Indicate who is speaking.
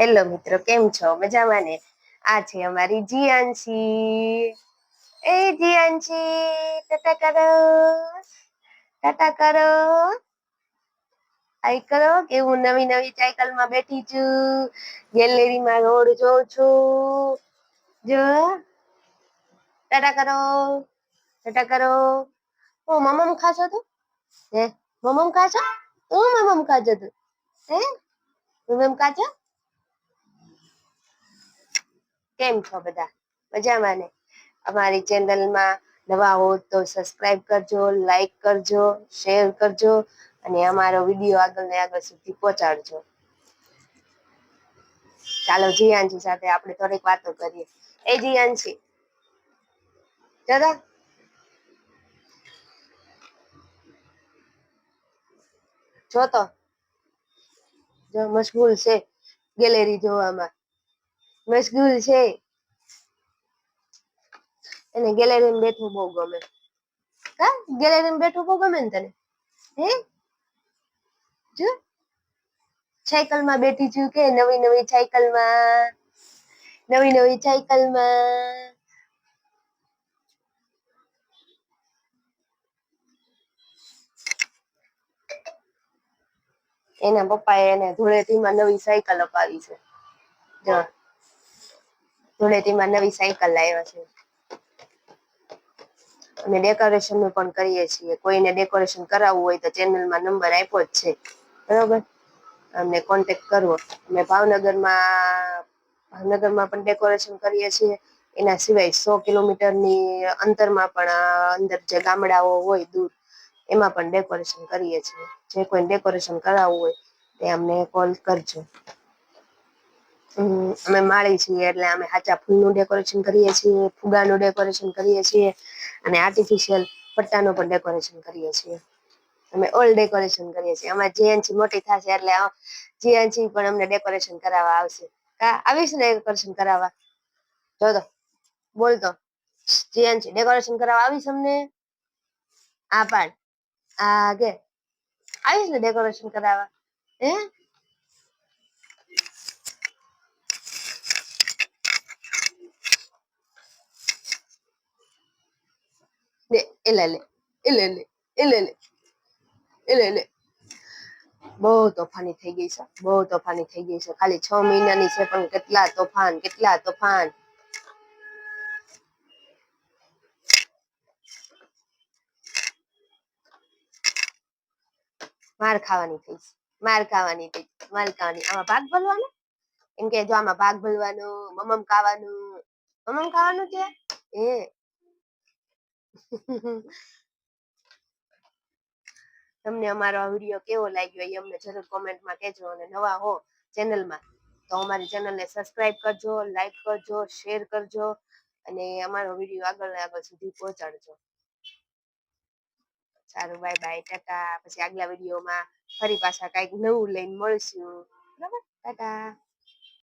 Speaker 1: Hello મિત્રો, કેમ છો? મજામાં ને? આ છે અમારી જીયાંશી. એ જીયાંશી, ટાટા કરો, ટાટા કરો. આઈ કરો કે હું નવી નવી સાયકલ માં બેઠી છું, ગેલેરીમાં રોડ જોઉં છું. જો ટાટા કરો, ટાટા કરો. ઓ મમમ ખાશો તું? હે મમમ ખાશો? હું મમમ ખાજો તું? હે મમમ ખાજો? કેમ છો બધા? મજામાં ને? અમારી ચેનલમાં નવા હો તો સબસ્ક્રાઇબ કરજો, લાઈક કરજો, શેર કરજો અને અમારો વિડીયો આગળ ને આગળ સુધી પહોંચાડજો. ચાલો જીયાંશી સાથે આપણે થોડીક વાતો કરીએ. એ જીયાંશી, દાદા જો તો જો મશગુલ છે ગેલેરી જોવામાં, મશગુલ છે. એને ગેલેરીમાં બેઠવું બહુ ગમે. હા, ગેલેરીમાં બેઠવું બહુ ગમે ને તને? હે જો સાયકલ માં બેઠી છું કે નવી નવી સાયકલમાં, નવી નવી સાયકલમાં. એના પપ્પા એને ધૂળેટીમાં નવી સાયકલ અપાવી છે. જો ધૂળેટીમાં નવી સાયકલ લાવ્યા છે. અમે ડેકોરેશન નું પણ કરીએ છીએ. કોઈને ડેકોરેશન કરાવવું હોય તો ચેનલમાં નંબર આપ્યો જ છે, બરોબર? અમને કોન્ટેક્ટ કરવો. અમે ભાવનગરમાં પણ ડેકોરેશન કરીએ છીએ. એના સિવાય 100 કિલોમીટરની અંતરમાં પણ અંદર જે ગામડાઓ હોય દૂર, એમાં પણ ડેકોરેશન કરીએ છીએ. જે કોઈ ડેકોરેશન કરાવવું હોય તે અમને કોલ કરજો. અમે માળી છીએ એટલે અમે સાચા ફૂલનું ડેકોરેશન કરીએ છીએ, ફુગાનું ડેકોરેશન કરીએ છીએ અને આર્ટિફિશિયલ પટ્ટાનું પણ ડેકોરેશન કરીએ છીએ. અમે ઓલ ડેકોરેશન કરીએ છીએ. અમારી જીયાંશી મોટી થશે એટલે જીયાંશી પણ અમને ડેકોરેશન કરાવવા આવશે. આવીશ ને ડેકોરેશન કરાવવા? જો તો બોલતો જીયાંશી, ડેકોરેશન કરાવવા આવીશ અમને? આ પાડ આ કે આવીશ ને ડેકોરેશન કરાવવા? હે એલે લે એલે લે એલે લે એલે લે. બહુ તોફાની થઈ ગઈ છે, બહુ તોફાની થઈ ગઈ છે. ખાલી 6 મહિનાની છે પણ કેટલા તોફાન, કેટલા તોફાન. માર ખાવાની થઈ, માર ખાવાની થઈ, માર ખાવાની. આમાં ભાગ ભરવાનો એમ કે જો આમાં ભાગ ભરવાનું, મમમ ખાવાનું છે. એ તમને અમારો આ વિડીયો કેવો લાગ્યો એ અમને જરૂર કોમેન્ટમાં કહેજો. અને નવા હો ચેનલમાં તો અમારી ચેનલને સબસ્ક્રાઇબ કરજો, લાઈક કરજો, શેર કરજો અને અમારો વિડીયો આગળ ને આગળ સુધી પહોંચાડજો. સારું, બાય બાય, ટાટા. પછી આગલા વિડીયોમાં ફરી પાછા કઈક નવું લઈને મળશું, બરાબર? ટાટા.